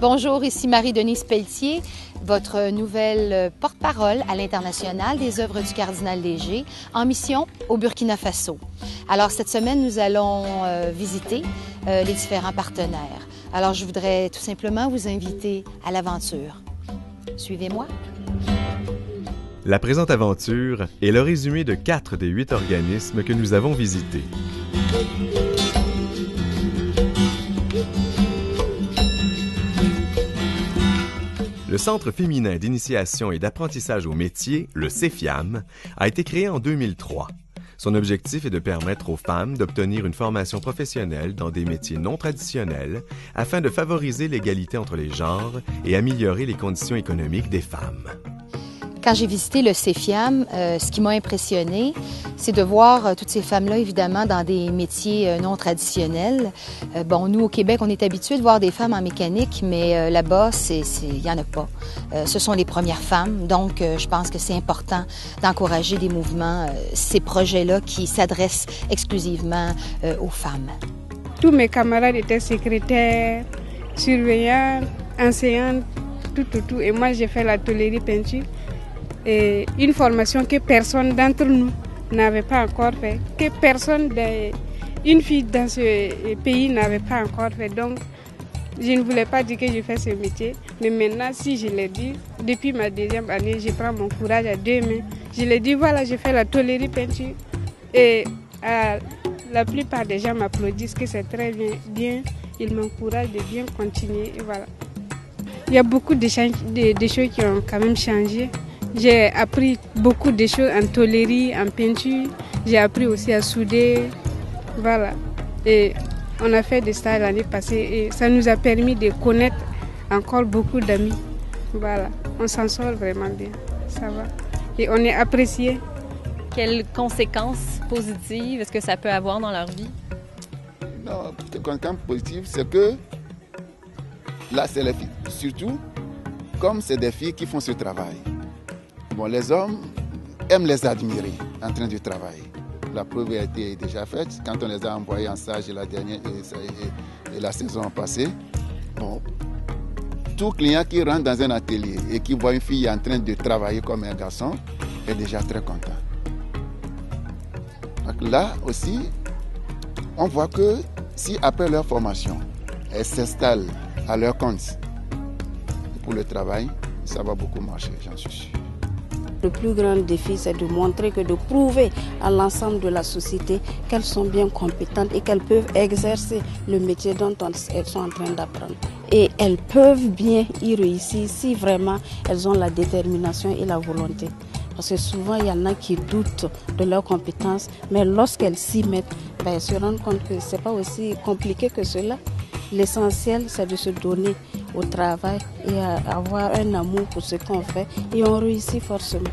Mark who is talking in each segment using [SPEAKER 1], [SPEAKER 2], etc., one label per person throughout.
[SPEAKER 1] Bonjour, ici Marie-Denise Pelletier, votre nouvelle porte-parole à l'international des œuvres du Cardinal Léger en mission au Burkina Faso. Alors cette semaine, nous allons visiter les différents partenaires. Alors je voudrais tout simplement vous inviter à l'aventure. Suivez-moi.
[SPEAKER 2] La présente aventure est le résumé de 4 des 8 organismes que nous avons visités. Le Centre féminin d'initiation et d'apprentissage au métier, le CEFIAM, a été créé en 2003. Son objectif est de permettre aux femmes d'obtenir une formation professionnelle dans des métiers non traditionnels afin de favoriser l'égalité entre les genres et améliorer les conditions économiques des femmes.
[SPEAKER 1] Quand j'ai visité le CEFIAM, ce qui m'a impressionné, c'est de voir toutes ces femmes-là, évidemment, dans des métiers non traditionnels. Bon, nous, au Québec, on est habitués de voir des femmes en mécanique, mais là-bas, il n'y en a pas. Ce sont les premières femmes, donc je pense que c'est important d'encourager des mouvements, ces projets-là qui s'adressent exclusivement aux femmes.
[SPEAKER 3] Tous mes camarades étaient secrétaires, surveillants, enseignants, tout. Et moi, j'ai fait la tôlerie peinture. Et une formation que personne d'entre nous n'avait pas encore fait, que une fille dans ce pays n'avait pas encore fait. Donc, je ne voulais pas dire que je fais ce métier, mais maintenant, si je l'ai dit, depuis ma 2e année, je prends mon courage à 2 mains. Je l'ai dit, voilà, je fais la tôlerie peinture. Et la plupart des gens m'applaudissent que c'est très bien. Ils m'encouragent de bien continuer. Et voilà. Il y a beaucoup de choses qui ont quand même changé. J'ai appris beaucoup de choses en tôlerie, en peinture. J'ai appris aussi à souder. Voilà. Et on a fait des stages l'année passée et ça nous a permis de connaître encore beaucoup d'amis. Voilà. On s'en sort vraiment bien. Ça va. Et on est apprécié.
[SPEAKER 4] Quelles conséquences positives est-ce que ça peut avoir dans leur vie?
[SPEAKER 5] Non, les conséquences positives, c'est que là, c'est les filles. Surtout, comme c'est des filles qui font ce travail. Bon, les hommes aiment les admirer en train de travailler. La preuve a été déjà faite quand on les a envoyés en stage la dernière et la saison passée. Bon, tout client qui rentre dans un atelier et qui voit une fille en train de travailler comme un garçon est déjà très content. Donc là aussi, on voit que si après leur formation, elles s'installent à leur compte pour le travail, ça va beaucoup marcher, j'en suis sûr.
[SPEAKER 6] Le plus grand défi, c'est de montrer de prouver à l'ensemble de la société qu'elles sont bien compétentes et qu'elles peuvent exercer le métier dont elles sont en train d'apprendre. Et elles peuvent bien y réussir si vraiment elles ont la détermination et la volonté. Parce que souvent, il y en a qui doutent de leurs compétences, mais lorsqu'elles s'y mettent, elles se rendent compte que ce n'est pas aussi compliqué que cela. L'essentiel, c'est de se donner au travail et avoir un amour pour ce qu'on fait et on réussit forcément.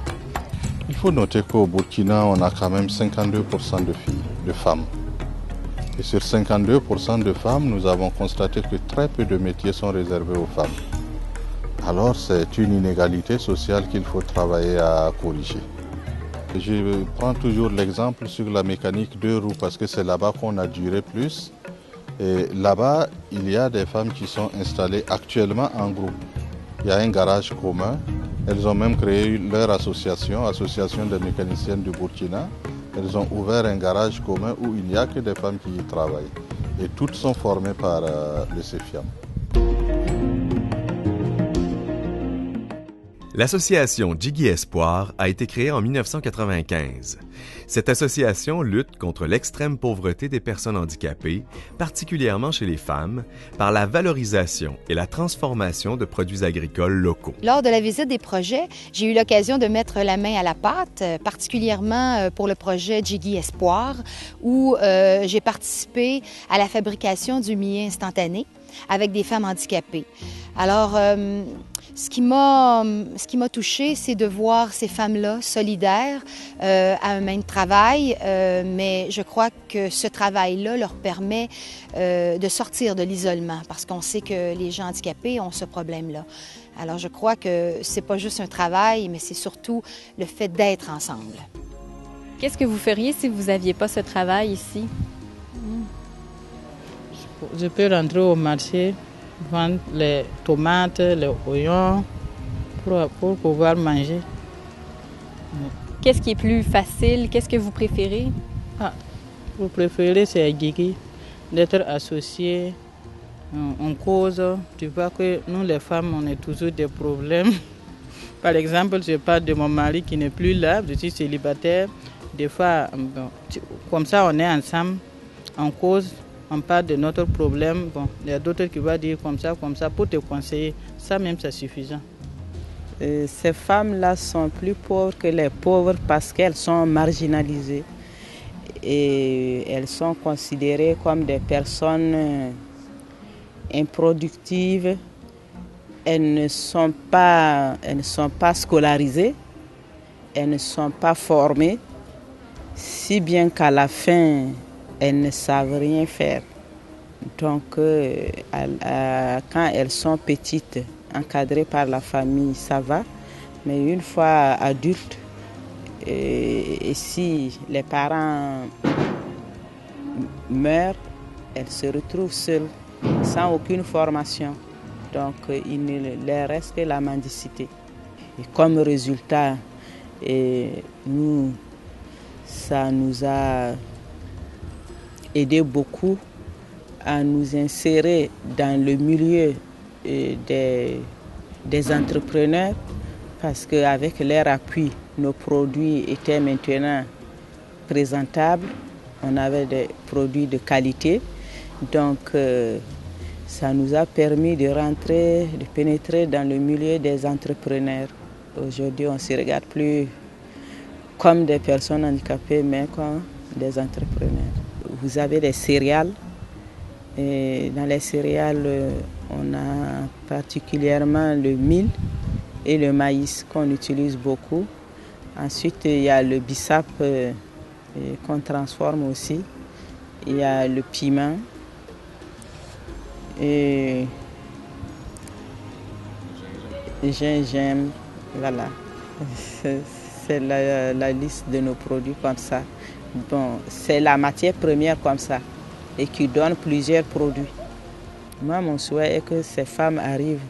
[SPEAKER 7] Il faut noter qu'au Burkina, on a quand même 52% de filles, de femmes. Et sur 52% de femmes, nous avons constaté que très peu de métiers sont réservés aux femmes. Alors c'est une inégalité sociale qu'il faut travailler à corriger. Je prends toujours l'exemple sur la mécanique 2 roues parce que c'est là-bas qu'on a duré plus. Et là-bas, il y a des femmes qui sont installées actuellement en groupe. Il y a un garage commun. Elles ont même créé leur association des mécaniciennes du Burkina. Elles ont ouvert un garage commun où il n'y a que des femmes qui y travaillent. Et toutes sont formées par le CEFIAM.
[SPEAKER 2] L'association Djigui Espoir a été créée en 1995. Cette association lutte contre l'extrême pauvreté des personnes handicapées, particulièrement chez les femmes, par la valorisation et la transformation de produits agricoles locaux.
[SPEAKER 1] Lors de la visite des projets, j'ai eu l'occasion de mettre la main à la pâte, particulièrement pour le projet Djigui Espoir, où j'ai participé à la fabrication du millet instantané avec des femmes handicapées. Alors, ce qui m'a touchée, c'est de voir ces femmes-là solidaires à un même travail, mais je crois que ce travail-là leur permet de sortir de l'isolement parce qu'on sait que les gens handicapés ont ce problème-là. Alors je crois que c'est pas juste un travail, mais c'est surtout le fait d'être ensemble.
[SPEAKER 4] Qu'est-ce que vous feriez si vous n'aviez pas ce travail ici?
[SPEAKER 8] Je peux rentrer au marché vendre les tomates, les oignons pour pouvoir manger.
[SPEAKER 4] Qu'est-ce qui est plus facile? Qu'est-ce que vous préférez?
[SPEAKER 8] Vous préférez, c'est Guigui, d'être associé, on cause. Tu vois que nous, les femmes, on a toujours des problèmes. Par exemple, je parle de mon mari qui n'est plus là, je suis célibataire. Des fois, comme ça, on est ensemble, on cause, on parle de notre problème. Bon, il y a d'autres qui vont dire comme ça, pour te conseiller. Ça même, c'est suffisant.
[SPEAKER 9] Ces femmes-là sont plus pauvres que les pauvres parce qu'elles sont marginalisées. Et elles sont considérées comme des personnes improductives. Elles ne sont pas scolarisées, elles ne sont pas formées, si bien qu'à la fin, elles ne savent rien faire. Donc, quand elles sont petites, encadrées par la famille, ça va. Mais une fois adultes, et si les parents meurent, elles se retrouvent seules, sans aucune formation. Donc, il ne leur reste que la mendicité. Et comme résultat, ça nous a aidé beaucoup à nous insérer dans le milieu des entrepreneurs parce qu'avec leur appui, nos produits étaient maintenant présentables. On avait des produits de qualité. Donc, ça nous a permis de pénétrer dans le milieu des entrepreneurs. Aujourd'hui, on ne se regarde plus comme des personnes handicapées, mais comme des entrepreneurs. Vous avez des céréales. Et dans les céréales, on a particulièrement le mil et le maïs qu'on utilise beaucoup. Ensuite, il y a le bissap qu'on transforme aussi. Il y a le piment. Et gingembre, voilà. C'est la liste de nos produits comme ça. Bon, c'est la matière première comme ça et qui donne plusieurs produits. Moi, mon souhait est que ces femmes arrivent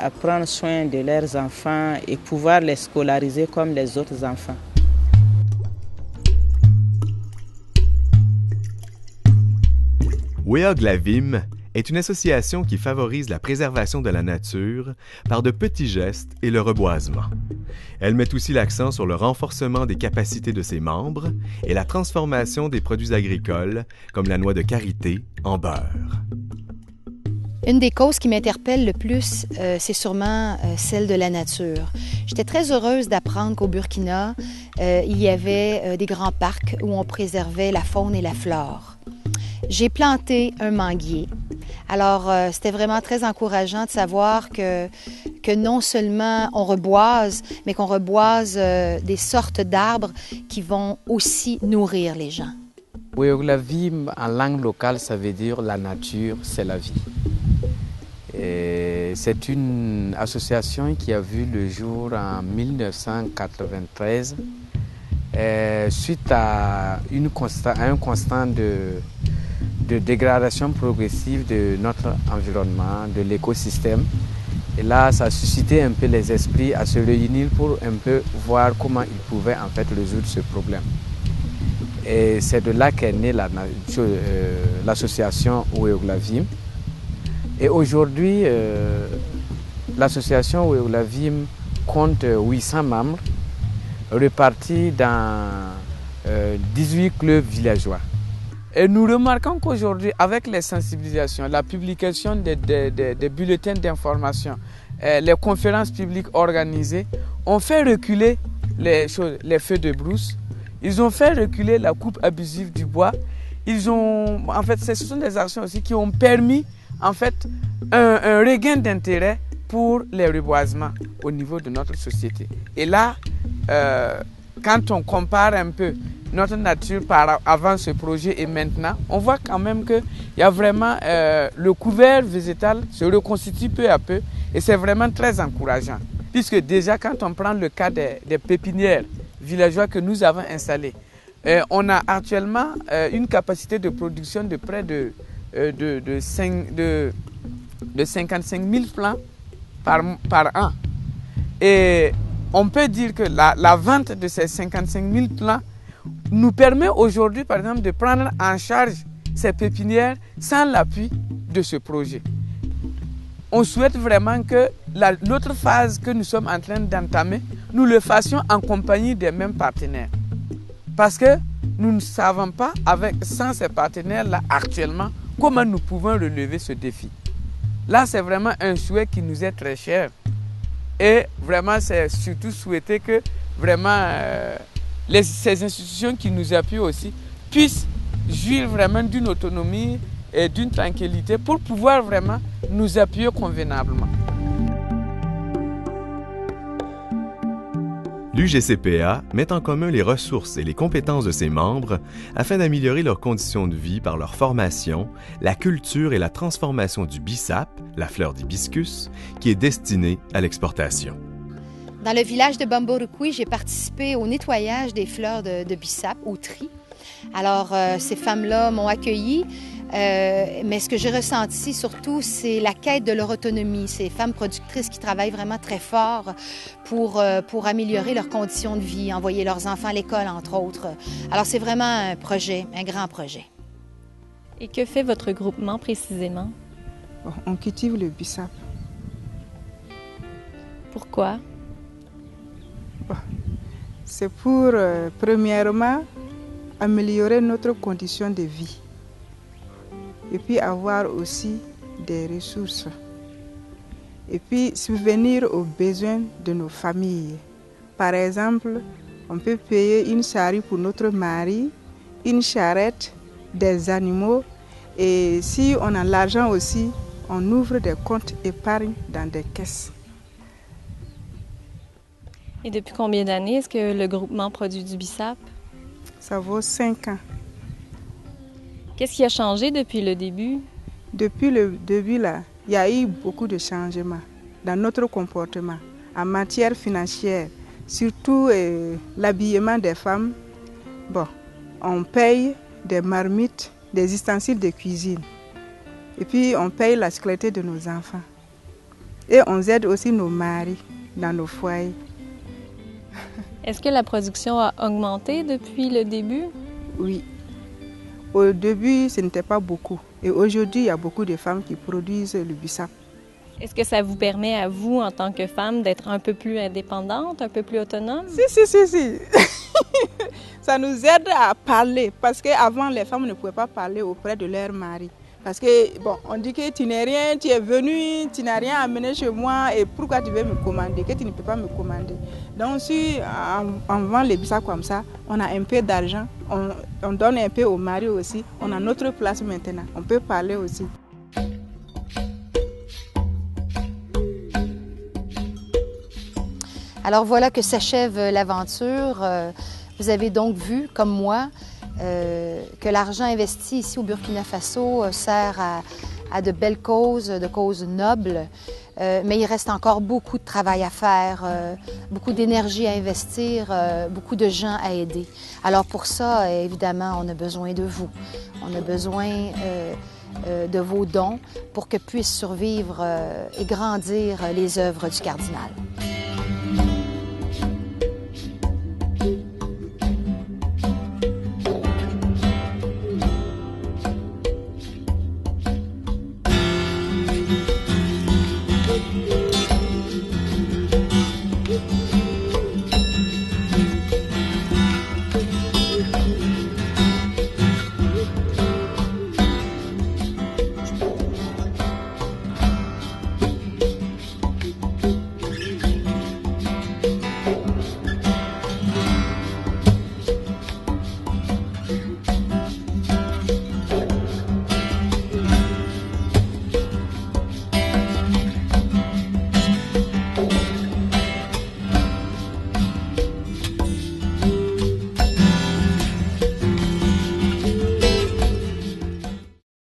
[SPEAKER 9] à prendre soin de leurs enfants et pouvoir les scolariser comme les autres enfants.
[SPEAKER 2] Weoglavim est une association qui favorise la préservation de la nature par de petits gestes et le reboisement. Elle met aussi l'accent sur le renforcement des capacités de ses membres et la transformation des produits agricoles, comme la noix de karité, en beurre.
[SPEAKER 1] Une des causes qui m'interpelle le plus, c'est sûrement celle de la nature. J'étais très heureuse d'apprendre qu'au Burkina, il y avait des grands parcs où on préservait la faune et la flore. J'ai planté un manguier. Alors, c'était vraiment très encourageant de savoir que non seulement on reboise, mais qu'on reboise des sortes d'arbres qui vont aussi nourrir les gens.
[SPEAKER 10] Weoglavim, en langue locale, ça veut dire la nature, c'est la vie. C'est une association qui a vu le jour en 1993 suite à un constat de dégradation progressive de notre environnement, de l'écosystème. Et là, ça a suscité un peu les esprits à se réunir pour un peu voir comment ils pouvaient en fait résoudre ce problème. Et c'est de là qu'est née l'association Weoglavim. Et aujourd'hui, l'association Weoglavim compte 800 membres répartis dans 18 clubs villageois. Et nous remarquons qu'aujourd'hui, avec les sensibilisations, la publication des bulletins d'information, les conférences publiques organisées, ont fait reculer les feux de brousse. Ils ont fait reculer la coupe abusive du bois. Ce sont des actions aussi qui ont permis en fait un regain d'intérêt pour les reboisements au niveau de notre société. Et là, quand on compare un peu notre nature avant ce projet et maintenant, on voit quand même qu'il y a vraiment le couvert végétal se reconstitue peu à peu et c'est vraiment très encourageant. Puisque déjà quand on prend le cas des pépinières villageoises que nous avons installées, on a actuellement une capacité de production de près de de 55 000 plants par an. Et on peut dire que la vente de ces 55 000 plants nous permet aujourd'hui, par exemple, de prendre en charge ces pépinières sans l'appui de ce projet. On souhaite vraiment que l'autre phase que nous sommes en train d'entamer, nous le fassions en compagnie des mêmes partenaires. Parce que nous ne savons pas, sans ces partenaires-là actuellement, comment nous pouvons relever ce défi. Là, c'est vraiment un souhait qui nous est très cher. Et vraiment, c'est surtout souhaiter que vraiment ces institutions qui nous appuient aussi puissent jouir vraiment d'une autonomie et d'une tranquillité pour pouvoir vraiment nous appuyer convenablement.
[SPEAKER 2] L'UGCPA met en commun les ressources et les compétences de ses membres afin d'améliorer leurs conditions de vie par leur formation, la culture et la transformation du bissap, la fleur d'hibiscus, qui est destinée à l'exportation.
[SPEAKER 1] Dans le village de Bamborukui, j'ai participé au nettoyage des fleurs de bissap, au tri. Alors, ces femmes-là m'ont accueillie, mais ce que j'ai ressenti surtout, c'est la quête de leur autonomie. Ces femmes productrices qui travaillent vraiment très fort pour améliorer leurs conditions de vie, envoyer leurs enfants à l'école, entre autres. Alors, c'est vraiment un projet, un grand projet.
[SPEAKER 4] Et que fait votre groupement précisément?
[SPEAKER 11] On cultive le bissap.
[SPEAKER 4] Pourquoi?
[SPEAKER 11] C'est pour, premièrement, améliorer notre condition de vie et puis avoir aussi des ressources et puis subvenir aux besoins de nos familles. Par exemple, on peut payer une charrue pour notre mari, une charrette, des animaux et si on a l'argent aussi, on ouvre des comptes épargne dans des caisses.
[SPEAKER 4] Et depuis combien d'années est-ce que le groupement produit du bissap?
[SPEAKER 11] Ça vaut 5 ans.
[SPEAKER 4] Qu'est-ce qui a changé depuis le début?
[SPEAKER 11] Depuis le début, là, il y a eu beaucoup de changements dans notre comportement, en matière financière, surtout l'habillement des femmes. Bon, on paye des marmites, des ustensiles de cuisine. Et puis, on paye la scolarité de nos enfants. Et on aide aussi nos maris dans nos foyers.
[SPEAKER 4] Est-ce que la production a augmenté depuis le début?
[SPEAKER 11] Oui. Au début, ce n'était pas beaucoup. Et aujourd'hui, il y a beaucoup de femmes qui produisent le bissap.
[SPEAKER 4] Est-ce que ça vous permet à vous, en tant que femme, d'être un peu plus indépendante, un peu plus autonome?
[SPEAKER 11] Si. Ça nous aide à parler. Parce qu'avant, les femmes ne pouvaient pas parler auprès de leur mari. Parce que, bon, on dit que tu n'es rien, tu es venu, tu n'as rien amené chez moi et pourquoi tu veux me commander, que tu ne peux pas me commander. Donc, si on vend les bissap comme ça, on a un peu d'argent, on donne un peu au mari aussi, on a notre place maintenant, on peut parler aussi.
[SPEAKER 1] Alors voilà que s'achève l'aventure. Vous avez donc vu, comme moi, que l'argent investi ici au Burkina Faso sert à de belles causes, de causes nobles, mais il reste encore beaucoup de travail à faire, beaucoup d'énergie à investir, beaucoup de gens à aider. Alors pour ça, évidemment, on a besoin de vous. On a besoin de vos dons pour que puissent survivre et grandir les œuvres du cardinal.